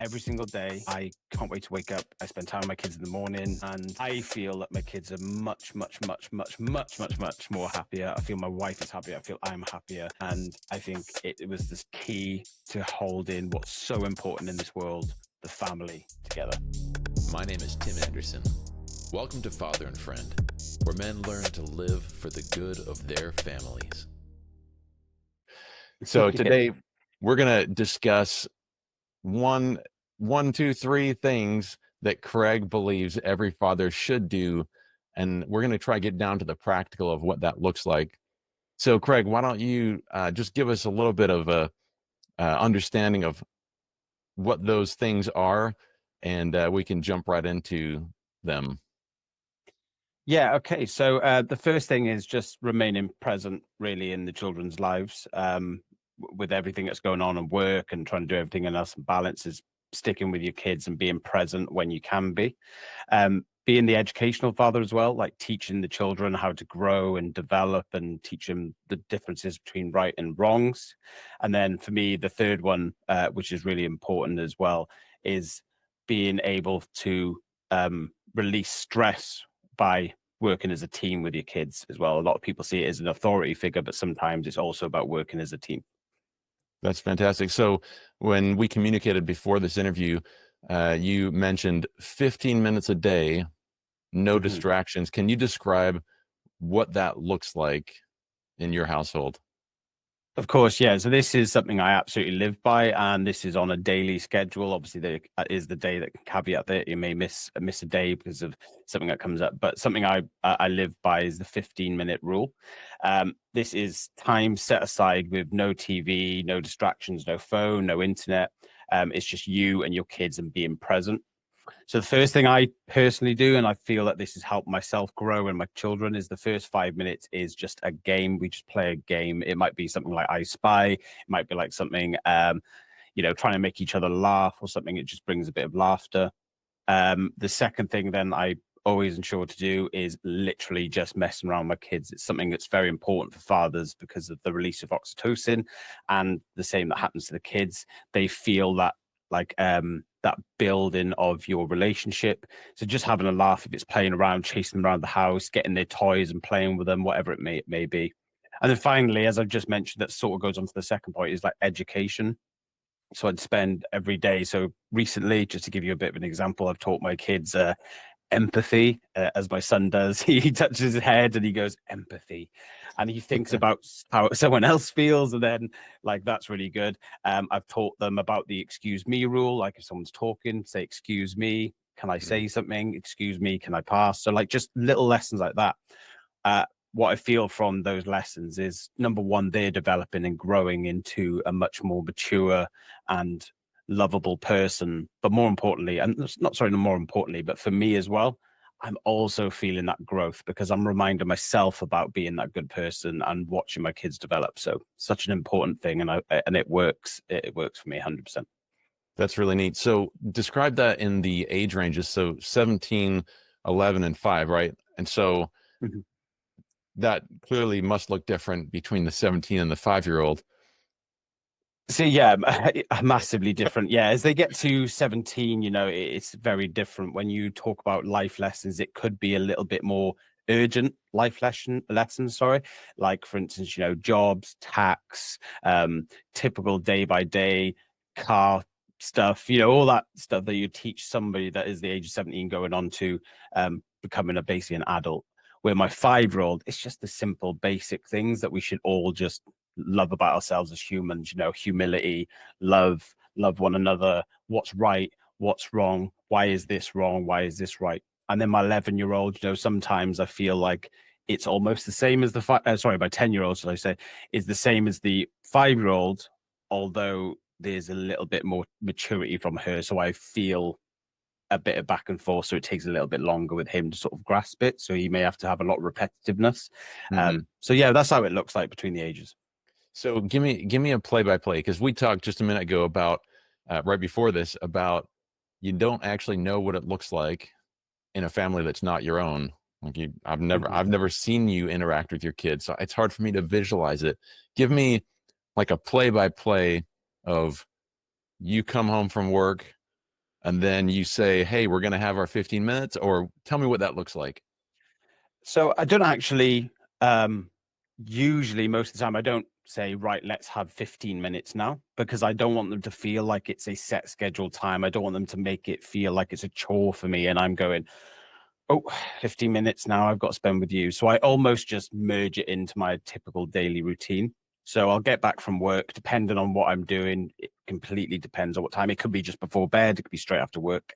every single day. I can't wait to wake up. I spend time with my kids in the morning, and I feel that my kids are much more happier. I feel my wife is happier. I feel I'm happier. And I think it was this key to hold in what's so important in this world, the family together. My name is Tim Anderson. Welcome to Father and Friend, where men learn to live for the good of their families. So today we're going to discuss two, three things that Craig believes every father should do. And we're going to try to get down to the practical of what that looks like. So Craig, why don't you just give us a little bit of a understanding of what those things are, and we can jump right into them. Yeah, okay. So the first thing is just remaining present really in the children's lives, with everything that's going on and work and trying to do everything in us. Balance is sticking with your kids and being present when you can be. Being the educational father as well, like teaching the children how to grow and develop and teach them the differences between right and wrongs. And then for me, the third one, which is really important as well, is being able to release stress by working as a team with your kids as well. A lot of people see it as an authority figure, but sometimes it's also about working as a team. That's fantastic. So when we communicated before this interview, you mentioned 15 minutes a day, no distractions. Can you describe what that looks like in your household? Of course, yeah. So this is something I absolutely live by, and this is on a daily schedule. Obviously, there is the day that can caveat that you may miss a day because of something that comes up. But something I live by is the 15-minute rule. This is time set aside with no TV, no distractions, no phone, no internet. It's just you and your kids and being present. So the first thing I personally do, and I feel that this has helped myself grow and my children, is the first 5 minutes is just a game. We just play a game. It might be something like I Spy. It might be like something, trying to make each other laugh or something. It just brings a bit of laughter. The second thing then I always ensure to do is literally just messing around with my kids. It's something that's very important for fathers because of the release of oxytocin, and the same that happens to the kids. They feel that that building of your relationship. So just having a laugh, if it's playing around, chasing them around the house, getting their toys and playing with them, whatever it may be. And then finally, as I've just mentioned, that sort of goes on to the second point, is like education. So I'd spend every day. So recently, just to give you a bit of an example, I've taught my kids empathy, as my son does. He touches his head and he goes, empathy, and he thinks about how someone else feels, and then that's really good. I've taught them about the excuse me rule. Like if someone's talking, say excuse me, can I say something? Excuse me, can I pass? So just little lessons like that. What I feel from those lessons is, number one, they're developing and growing into a much more mature and lovable person. But more importantly, but for me as well, I'm also feeling that growth because I'm reminding myself about being that good person and watching my kids develop. So such an important thing, and it works. It works for me 100%. That's really neat. So describe that in the age ranges. So 17, 11, and 5, right? And so that clearly must look different between the 17 and the 5-year-old. So yeah, massively different. Yeah, as they get to 17, it's very different. When you talk about life lessons, it could be a little bit more urgent life lessons, sorry. Like for instance, jobs, tax, typical day by day car stuff, all that stuff that you teach somebody that is the age of 17 going on to becoming basically an adult. Where my 5-year-old, it's just the simple basic things that we should all just love about ourselves as humans, humility, love one another, what's right, what's wrong, why is this wrong, why is this right. And then my 11-year-old, sometimes I feel like it's almost the same as my 10-year-old, should I say, is the same as the 5-year-old, although there's a little bit more maturity from her. So I feel a bit of back and forth, so it takes a little bit longer with him to sort of grasp it. So he may have to have a lot of repetitiveness. So yeah, that's how it looks like between the ages. So give me a play-by-play, because we talked just a minute ago about right before this about you don't actually know what it looks like in a family that's not your own. I've never seen you interact with your kids, so it's hard for me to visualize it. Give me like a play-by-play of you come home from work, and then you say, hey, we're going to have our 15 minutes, or tell me what that looks like. So I don't actually, usually most of the time, I don't say, right, let's have 15 minutes now, because I don't want them to feel like it's a set scheduled time. I don't want them to make it feel like it's a chore for me and I'm going, oh, 15 minutes now I've got to spend with you. So I almost just merge it into my typical daily routine. So I'll get back from work, depending on what I'm doing. It completely depends on what time. It could be just before bed, it could be straight after work.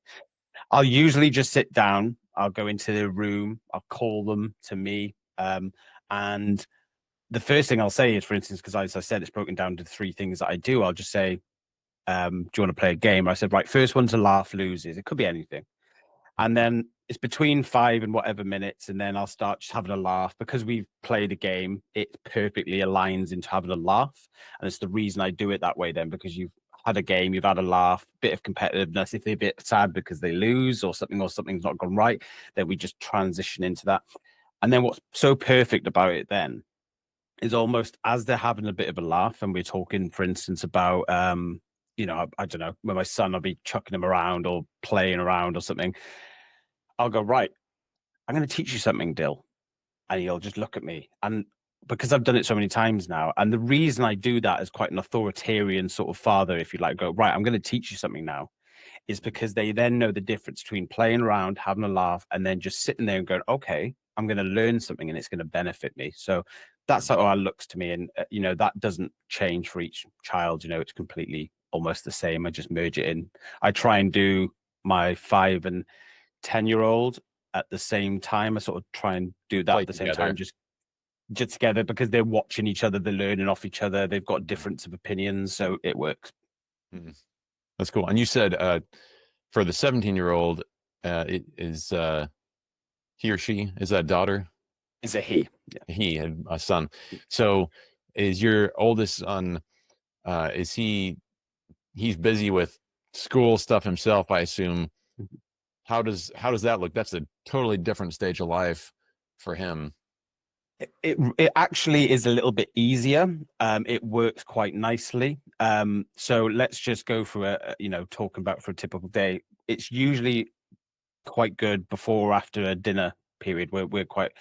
I'll usually just sit down. I'll go into the room. I'll call them to me. And the first thing I'll say is, for instance, because as I said, it's broken down to 3 things that I do. I'll just say, do you want to play a game? I said, right, first one to laugh loses. It could be anything. And then it's between 5 and whatever minutes. And then I'll start just having a laugh because we've played a game. It perfectly aligns into having a laugh. And it's the reason I do it that way then, because you've had a game, you've had a laugh, bit of competitiveness. If they're a bit sad because they lose or something's not gone right, then we just transition into that. And then what's so perfect about it then is almost as they're having a bit of a laugh and we're talking, for instance, about, I don't know, with my son, I'll be chucking him around or playing around or something. I'll go, right, I'm going to teach you something, Dill. And he'll just look at me. And because I've done it so many times now, and the reason I do that as quite an authoritarian sort of father, if you like, go, right, I'm going to teach you something now, is because they then know the difference between playing around, having a laugh, and then just sitting there and going, okay, I'm going to learn something and it's going to benefit me. So that's how it looks to me. And, that doesn't change for each child. It's completely almost the same. I just merge it in. I try and do my 5 and 10-year-old at the same time. I sort of try and do that at the same time, just together, because they're watching each other, they're learning off each other, they've got difference of opinions, so it works. That's cool. And you said for the 17-year-old, it is he or she, is that a daughter? It's a he. Yeah. He and a son. So is your oldest son, is he's busy with school stuff himself, I assume. How does that look? That's a totally different stage of life for him. It actually is a little bit easier. It works quite nicely. So let's just go through talking about for a typical day. It's usually quite good before or after a dinner period. We're quite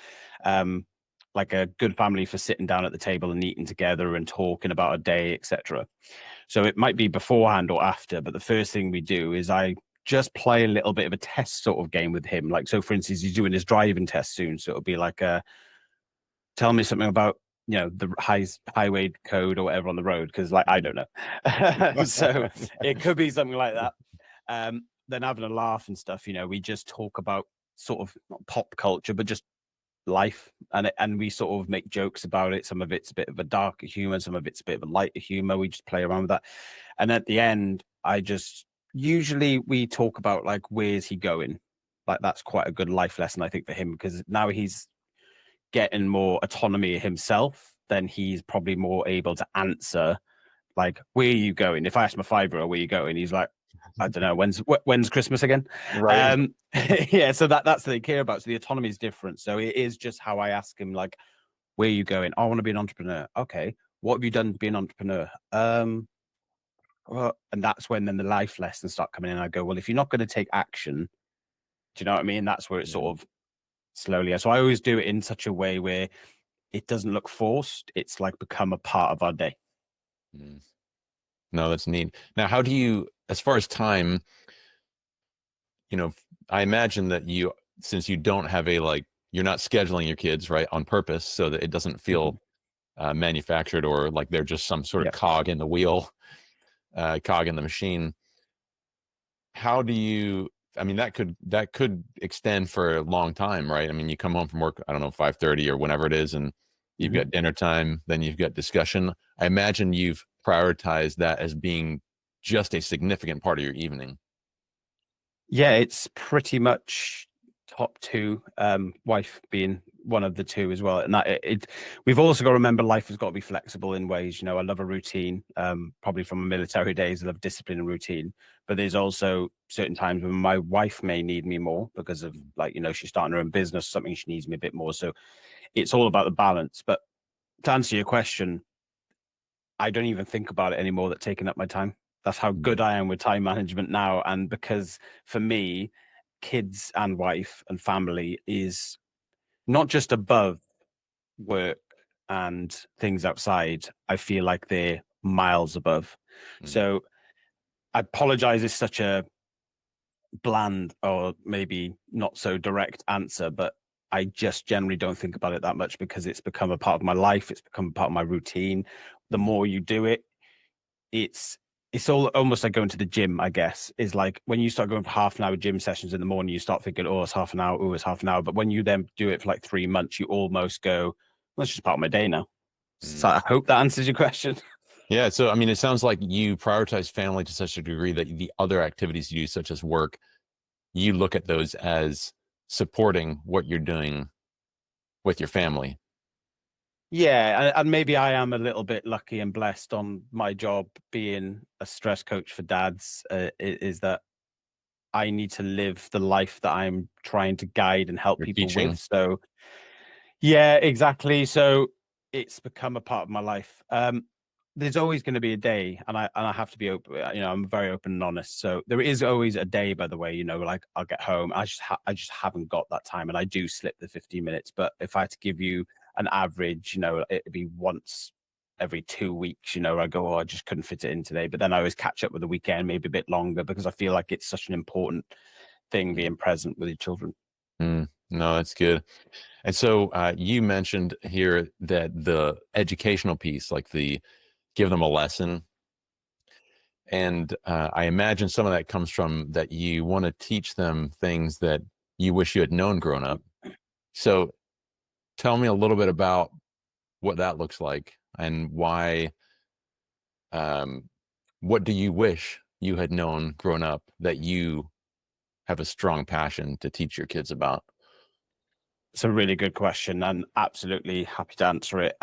like a good family for sitting down at the table and eating together and talking about a day, etc. So it might be beforehand or after, but the first thing we do is I just play a little bit of a test sort of game with him. Like, so for instance, he's doing his driving test soon. So it'll be like tell me something about, the highway code or whatever on the road. Cause like, I don't know. So it could be something like that. Then having a laugh and stuff, we just talk about sort of not pop culture, but just life. And we sort of make jokes about it. Some of it's a bit of a darker humor. Some of it's a bit of a lighter humor. We just play around with that. And at the end, usually we talk about like, where's he going? Like, that's quite a good life lesson, I think, for him, because now he's getting more autonomy himself, then he's probably more able to answer, like, where are you going? If I ask my 5-year-old, where are you going? He's like, I don't know, when's Christmas again? Right. Yeah, so that's what they care about. So the autonomy is different. So it is just how I ask him, like, where are you going? Oh, I want to be an entrepreneur. Okay. What have you done to be an entrepreneur? Well, and that's when then the life lessons start coming in. I go, well, if you're not going to take action, do you know what I mean? That's where it sort of slowly. So I always do it in such a way where it doesn't look forced. It's like become a part of our day. No, that's neat. Now, how do you, as far as time, I imagine that since you don't have you're not scheduling your kids, right, on purpose so that it doesn't feel manufactured or like they're just some sort of cog in the wheel, cog in the machine. How do you, I mean, that could extend for a long time, right? I mean, you come home from work, I don't know, 5:30 or whenever it is, and you've got dinner time, then you've got discussion. I imagine you've prioritized that as being just a significant part of your evening. Yeah, it's pretty much top 2, wife being one of the 2 as well. And that we've also got to remember life has got to be flexible in ways. I love a routine, probably from my military days. I love discipline and routine, but there's also certain times when my wife may need me more because of she's starting her own business, something she needs me a bit more. So it's all about the balance. But to answer your question, I don't even think about it anymore, that taking up my time. That's how good I am with time management now. And because for me, kids and wife and family is not just above work and things outside. I feel like they're miles above. So I apologize, it's such a bland or maybe not so direct answer, but I just generally don't think about it that much because it's become a part of my life. It's become a part of my routine. The more you do it, it's all almost like going to the gym, I guess. Is like when you start going for half an hour gym sessions in the morning, you start thinking, oh, it's half an hour, oh, it's half an hour. But when you then do it for like 3 months, you almost go, well, that's just part of my day now. So I hope that answers your question. Yeah. So, I mean, it sounds like you prioritize family to such a degree that the other activities you do, such as work, you look at those as supporting what you're doing with your family. Yeah, and maybe I am a little bit lucky and blessed on my job being a stress coach for dads, is that I need to live the life that I'm trying to guide and help You're people teaching. with. So yeah, exactly. So it's become a part of my life. There's always going to be a day, and I have to be open. I'm very open and honest. So there is always a day, by the way. Like I'll get home. I just haven't got that time, and I do slip the 15 minutes. But if I had to give you an average, it'd be once every 2 weeks. I go, oh, I just couldn't fit it in today. But then I always catch up with the weekend, maybe a bit longer, because I feel like it's such an important thing being present with your children. No, that's good. And so you mentioned here that the educational piece, like the give them a lesson. And I imagine some of that comes from that you want to teach them things that you wish you had known growing up. So tell me a little bit about what that looks like and why, what do you wish you had known growing up that you have a strong passion to teach your kids about? It's a really good question and absolutely happy to answer it.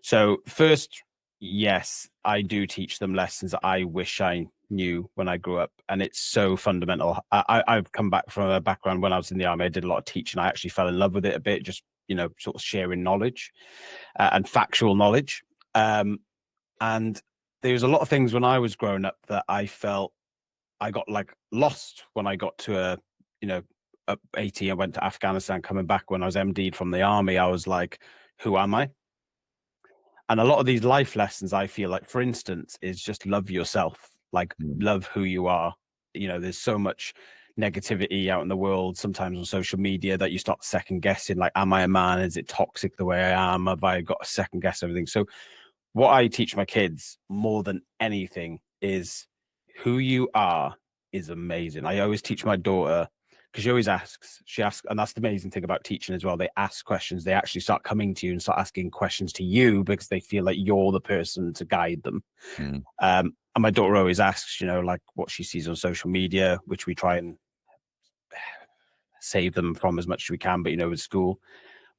So first, yes, I do teach them lessons that I wish I knew when I grew up, and it's so fundamental. I've come back from a background when I was in the army. I did a lot of teaching. I actually fell in love with it a bit, just sort of sharing knowledge and factual knowledge. And there was a lot of things when I was growing up that I felt I got like lost when I got to at 18, I went to Afghanistan. Coming back when I was MD'd from the army, I was like, who am I? And a lot of these life lessons, I feel like, for instance, is just love yourself, like love who you are. There's so much negativity out in the world, sometimes on social media, that you start second guessing, like, am I a man? Is it toxic the way I am? Have I got to second guess everything? So what I teach my kids more than anything is who you are is amazing. I always teach my daughter, because she asks, and that's the amazing thing about teaching as well. They ask questions. They actually start coming to you and start asking questions to you because they feel like you're the person to guide them. And my daughter always asks, like what she sees on social media, which we try and save them from as much as we can. But, with school,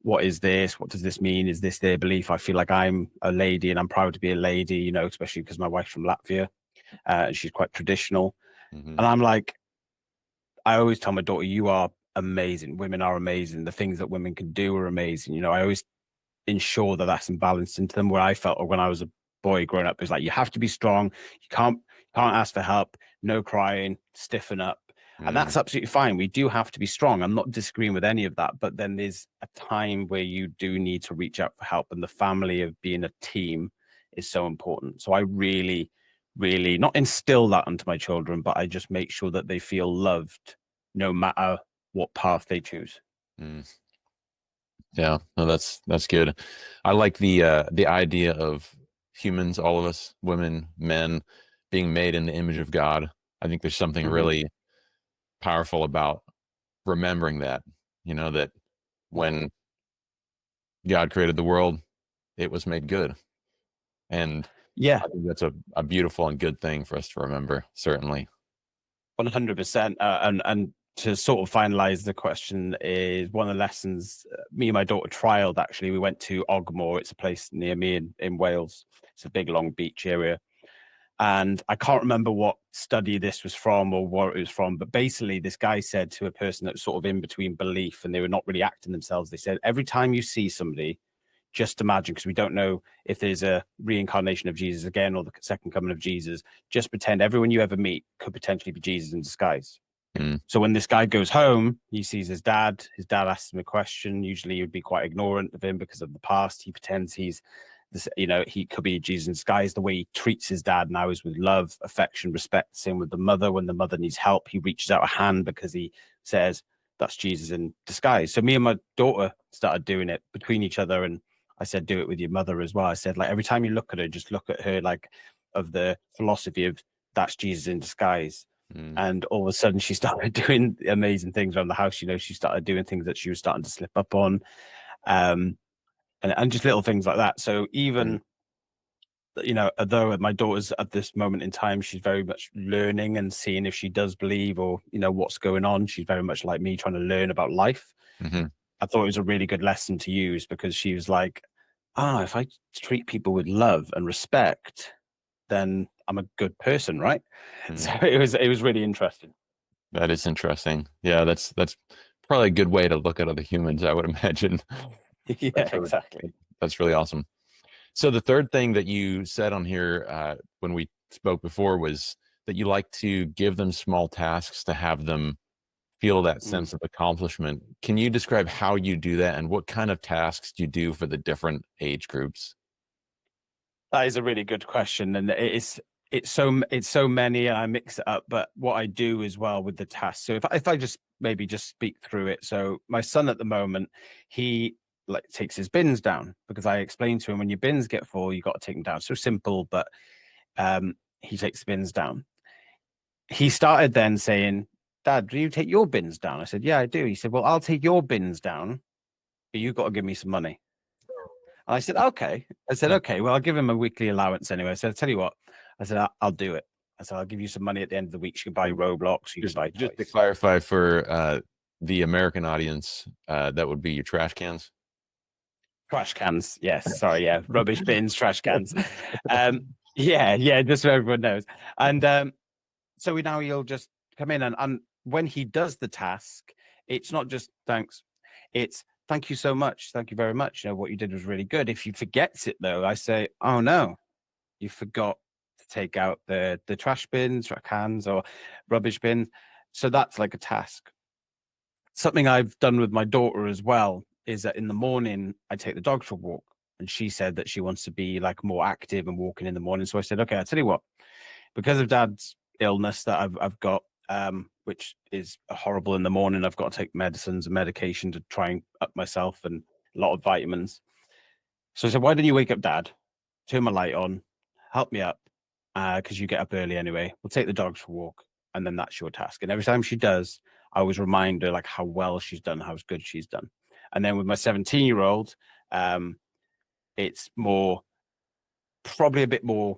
what is this? What does this mean? Is this their belief? I feel like I'm a lady and I'm proud to be a lady, especially because my wife's from Latvia and she's quite traditional. And I'm like, I always tell my daughter, you are amazing. Women are amazing. The things that women can do are amazing. I always ensure that that's imbalanced into them. Where I felt when I was a boy growing up is like, you have to be strong. You can't ask for help. No crying, stiffen up. And that's absolutely fine. We do have to be strong. I'm not disagreeing with any of that. But then there's a time where you do need to reach out for help. And the family of being a team is so important. So I really, really not instill that onto my children, but I just make sure that they feel loved no matter what path they choose. Yeah, no, that's good. I like the idea of humans, all of us, women, men, being made in the image of God. I think there's something really powerful about remembering that, that when God created the world, it was made good. And Yeah. I think that's a beautiful and good thing for us to remember, certainly. 100%. And to sort of finalize the question, is one of the lessons me and my daughter trialed. Actually, we went to Ogmore. It's a place near me in Wales. It's a big long beach area, and I can't remember what study this was from or what it was from, but basically this guy said to a person that was sort of in between belief and they were not really acting themselves, they said, every time you see somebody, just imagine, because we don't know if there's a reincarnation of Jesus again or the second coming of Jesus. Just pretend everyone you ever meet could potentially be Jesus in disguise. So when this guy goes home, he sees his dad. His dad asks him a question. Usually, he'd be quite ignorant of him because of the past. He pretends he's this, he could be Jesus in disguise. The way he treats his dad now is with love, affection, respect. Same with the mother. When the mother needs help, he reaches out a hand because he says, that's Jesus in disguise. So me and my daughter started doing it between each other. And I said, do it with your mother as well. I said, like, every time you look at her, just look at her like of the philosophy of that's Jesus in disguise. And all of a sudden she started doing amazing things around the house. She started doing things that she was starting to slip up on. And just little things like that. So even, although my daughter's at this moment in time, she's very much learning and seeing if she does believe or, what's going on. She's very much like me, trying to learn about life. I thought it was a really good lesson to use, because she was like, if I treat people with love and respect, then I'm a good person, right? So it was really interesting. That is interesting. Yeah, that's probably a good way to look at other humans, I would imagine. Yeah, exactly. That's really awesome. So the third thing that you said on here when we spoke before was that you like to give them small tasks to have them feel that sense of accomplishment. Can you describe how you do that, and what kind of tasks do you do for the different age groups? That is a really good question, and it's so many, and I mix it up. But what I do as well with the tasks. So if I just maybe just speak through it. So my son at the moment, he takes his bins down, because I explained to him, when your bins get full, you got to take them down. So simple, but he takes the bins down. He started then saying, Dad, do you take your bins down? I said, yeah, I do. He said, well, I'll take your bins down, but you've got to give me some money. And I said, okay. I said, okay, well, I'll give him a weekly allowance anyway. I said, I'll tell you what. I said, I'll do it. I said, I'll give you some money at the end of the week. You can buy Roblox. You can buy toys. Just to clarify for the American audience, that would be your trash cans. Trash cans. Yes. Sorry. Yeah. Rubbish bins, trash cans. Yeah. Just so everyone knows. And so he'll just come in, and when he does the task, it's not just thanks. It's thank you so much. Thank you very much. What you did was really good. If he forgets it, though, I say, oh, no, you forgot to take out the trash bins, trash cans, or rubbish bins. So that's like a task. Something I've done with my daughter as well is that in the morning, I take the dog for a walk. And she said that she wants to be like more active and walking in the morning. So I said, okay, I'll tell you what, because of Dad's illness that I've got, which is horrible in the morning, I've got to take medicines and medication to try and up myself, and a lot of vitamins. So I said, why don't you wake up Dad, turn my light on, help me up, because you get up early anyway. We'll take the dogs for a walk, and then that's your task. And every time she does, I always remind her like how well she's done, how good she's done. And then with my 17-year-old, it's probably a bit more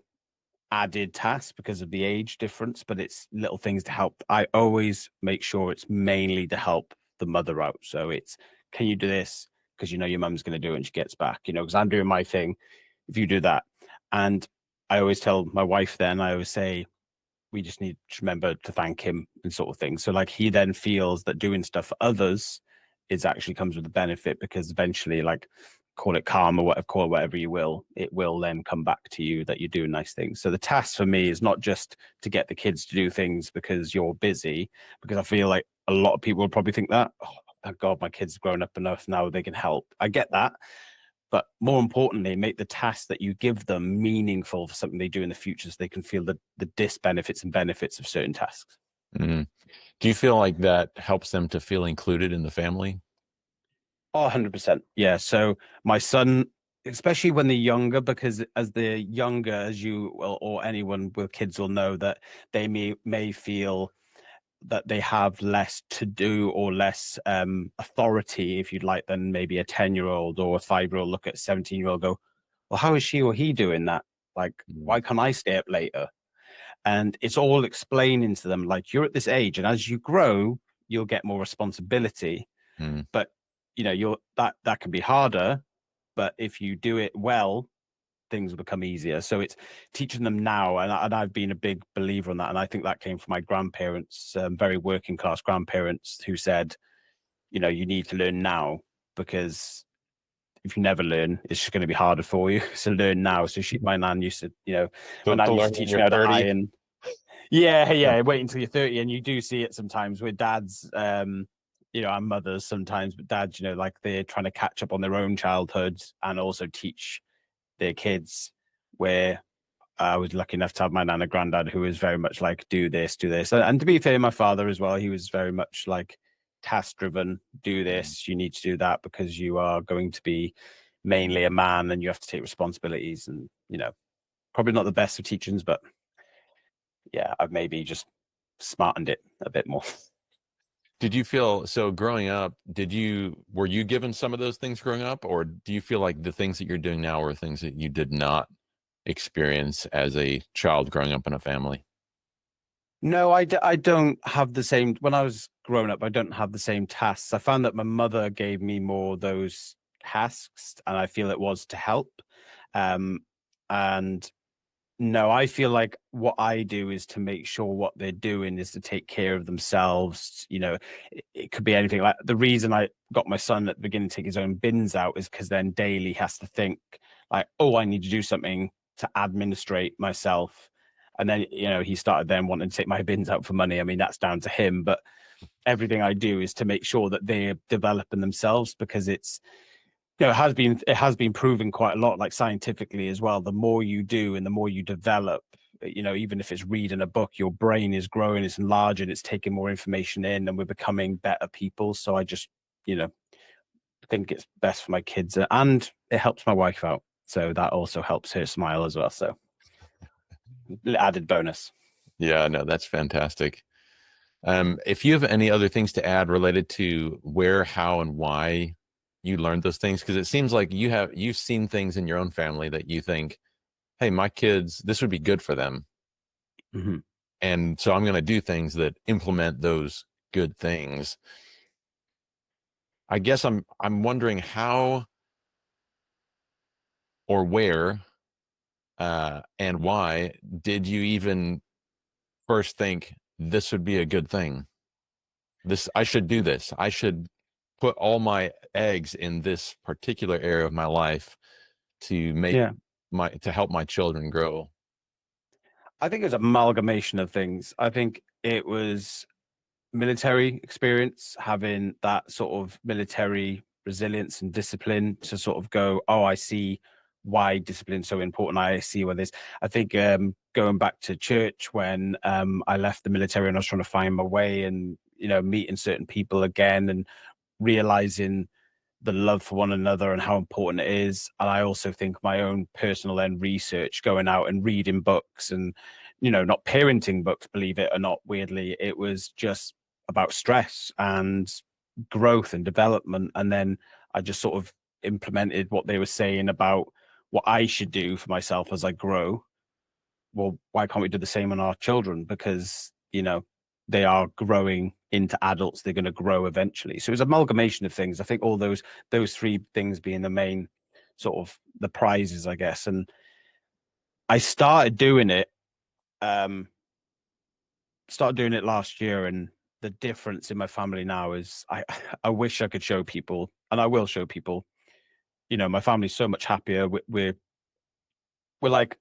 added tasks because of the age difference, but it's little things to help. I always make sure it's mainly to help the mother out. So it's, can you do this? Because your mum's going to do it when she gets back, because I'm doing my thing. If you do that. And I always tell my wife, then I always say, we just need to remember to thank him, and sort of thing. So like, he then feels that doing stuff for others actually comes with a benefit, because eventually, like, call it karma, whatever you will, it will then come back to you that you're doing nice things. So the task for me is not just to get the kids to do things because you're busy, because I feel like a lot of people will probably think that, oh, thank God my kids grown up enough now they can help. I get that. But more importantly, make the tasks that you give them meaningful for something they do in the future, so they can feel the disbenefits and benefits of certain tasks. Do you feel like that helps them to feel included in the family? Oh, 100%. Yeah. So my son, especially when they're younger, because as they're younger, as you will, or anyone with kids will know, that they may feel that they have less to do, or less authority, if you'd like, than maybe a 10-year-old or a 5-year-old. Look at a 17-year-old, go, well, how is she or he doing that? Like, why can't I stay up later? And it's all explaining to them, like, you're at this age, and as you grow, you'll get more responsibility. But that can be harder. But if you do it well, things will become easier. So it's teaching them now, and I've been a big believer in that. And I think that came from my grandparents, very working class grandparents, who said, you need to learn now, because if you never learn, it's just going to be harder for you. So learn now. So my nan used to, my To nan used learn to when teach you're me how to 30. iron. Yeah. Wait until you're 30, and you do see it sometimes with dads, and mothers sometimes, but dads, like they're trying to catch up on their own childhoods and also teach their kids. Where I was lucky enough to have my nan and granddad who was very much like, do this, do this. And to be fair, my father as well, he was very much like task driven. Do this, you need to do that because you are going to be mainly a man and you have to take responsibilities. And, probably not the best of teachings, but yeah, I've maybe just smartened it a bit more. Did you feel so growing up? Were you given some of those things growing up, or do you feel like the things that you're doing now were things that you did not experience as a child growing up in a family? No, I don't have the same. When I was growing up, I don't have the same tasks. I found that my mother gave me more those tasks, and I feel it was to help. And no, I feel like what I do is to make sure what they're doing is to take care of themselves. It could be anything. Like the reason I got my son at the beginning to take his own bins out is because then daily he has to think like, oh, I need to do something to administrate myself. And then, he started then wanting to take my bins out for money. I mean, that's down to him. But everything I do is to make sure that they're developing themselves, because it's, it has been proven quite a lot, like scientifically as well. The more you do and the more you develop, even if it's reading a book, your brain is growing, it's enlarging, it's taking more information in, and we're becoming better people. So I just, think it's best for my kids, and it helps my wife out. So that also helps her smile as well. So added bonus. Yeah, no, that's fantastic. If you have any other things to add related to where, how, and why you learned those things, because it seems like you've seen things in your own family that you think, hey, my kids, this would be good for them. Mm-hmm. And so I'm going to do things that implement those good things. I guess I'm wondering how or where and why did you even first think this would be a good thing? I should do this. I should put all my eggs in this particular area of my life to make Yeah. to help my children grow. I think it was an amalgamation of things. I think it was military experience, having that sort of military resilience and discipline to sort of go, oh, I see why discipline is so important. I see where this. I think going back to church when I left the military and I was trying to find my way, and meeting certain people again and realizing the love for one another and how important it is. And I also think my own personal research, going out and reading books, and not parenting books, believe it or not, weirdly, it was just about stress and growth and development. And then I just sort of implemented what they were saying about what I should do for myself as I grow. Well, why can't we do the same on our children? Because they are growing into adults, they're going to grow eventually. So it was an amalgamation of things. I think all those three things being the main sort of the prizes, I guess. And I started doing it last year, and the difference in my family now is I wish I could show people, and I will show people. My family's so much happier. We're like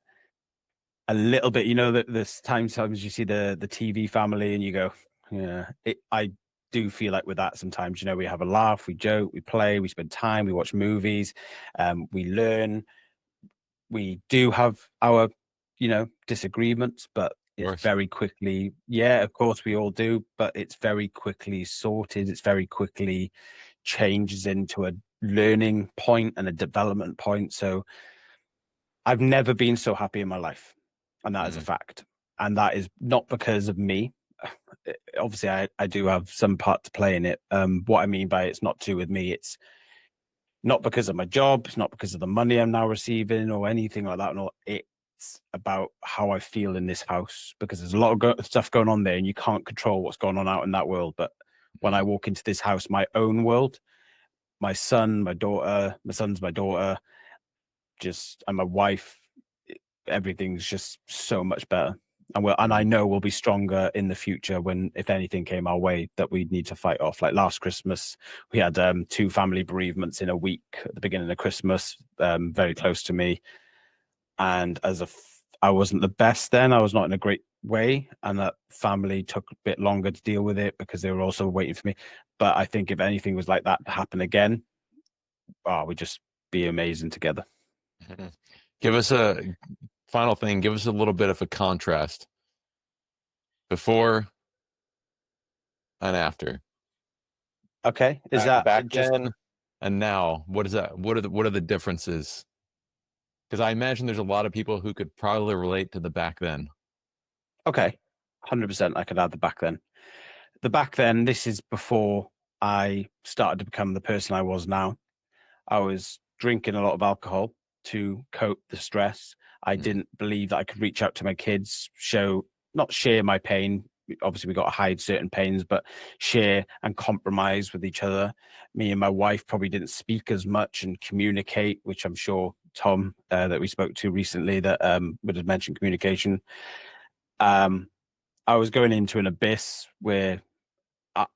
a little bit, that there's sometimes you see the TV family and you go, yeah. I do feel like with that sometimes, we have a laugh, we joke, we play, we spend time, we watch movies, we learn. We do have our, disagreements, but Of it's course. very quickly, yeah, of course we all do, but it's very quickly sorted. It's very quickly changes into a learning point and a development point. So I've never been so happy in my life, and that is a Mhm. fact. And that is not because of me. Obviously, I do have some part to play in it. What I mean by it's not to do with me. It's not because of my job. It's not because of the money I'm now receiving or anything like that. No, it's about how I feel in this house, because there's a lot of stuff going on there, and you can't control what's going on out in that world. But when I walk into this house, my own world, my son, my daughter, my son's my daughter, and my wife, everything's just so much better. And I know we'll be stronger in the future when, if anything came our way that we need to fight off. Like last Christmas, we had 2 family bereavements in a week at the beginning of Christmas, very close to me. And I wasn't the best then. I was not in a great way, and that family took a bit longer to deal with it because they were also waiting for me. But I think if anything was like that to happen again, we'd just be amazing together. Give us a final thing. Give us a little bit of a contrast before and after. Okay, is that back just then and now? What is that? What are the differences? Because I imagine there's a lot of people who could probably relate to the back then. okay? 100%. I could add the back then. The back then. This is before I started to become the person I was now. I was drinking a lot of alcohol to cope the stress. I didn't believe that I could reach out to my kids, not share my pain. Obviously, we got to hide certain pains, but share and compromise with each other. Me and my wife probably didn't speak as much and communicate, which I'm sure Tom, that we spoke to recently, that would have mentioned communication. I was going into an abyss where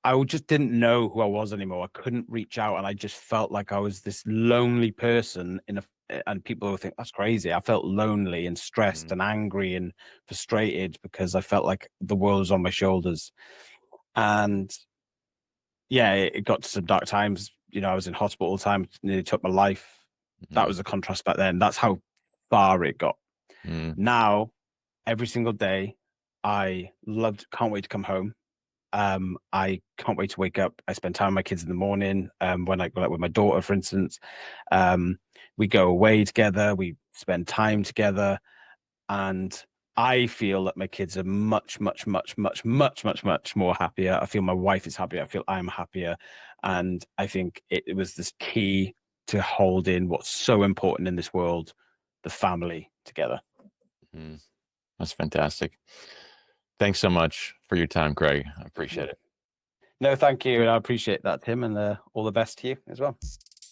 I just didn't know who I was anymore. I couldn't reach out, and I just felt like I was this lonely person and people would think that's crazy. I felt lonely and stressed and angry and frustrated because I felt like the world was on my shoulders. And yeah, it got to some dark times. I was in hospital all the time, nearly took my life. That was the contrast back then. That's how far it got. Now, every single day, can't wait to come home. I can't wait to wake up. I spend time with my kids in the morning. When I go out with my daughter, for instance, we go away together. We spend time together, and I feel that my kids are much, much, much, much, much, much, much more happier. I feel my wife is happier. I feel I'm happier, and I think it was this key to hold in what's so important in this world, the family together. That's fantastic. Thanks so much for your time, Craig. I appreciate it. No, thank you. And I appreciate that, Tim, and all the best to you as well.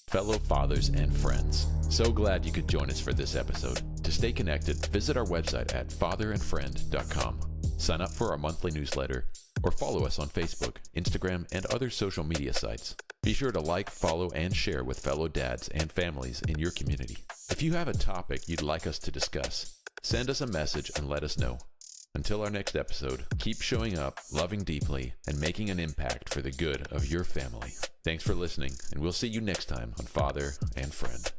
Fellow fathers and friends, so glad you could join us for this episode. To stay connected, visit our website at fatherandfriend.com. Sign up for our monthly newsletter or follow us on Facebook, Instagram, and other social media sites. Be sure to like, follow, and share with fellow dads and families in your community. If you have a topic you'd like us to discuss, send us a message and let us know. Until our next episode, keep showing up, loving deeply, and making an impact for the good of your family. Thanks for listening, and we'll see you next time on Father and Friend.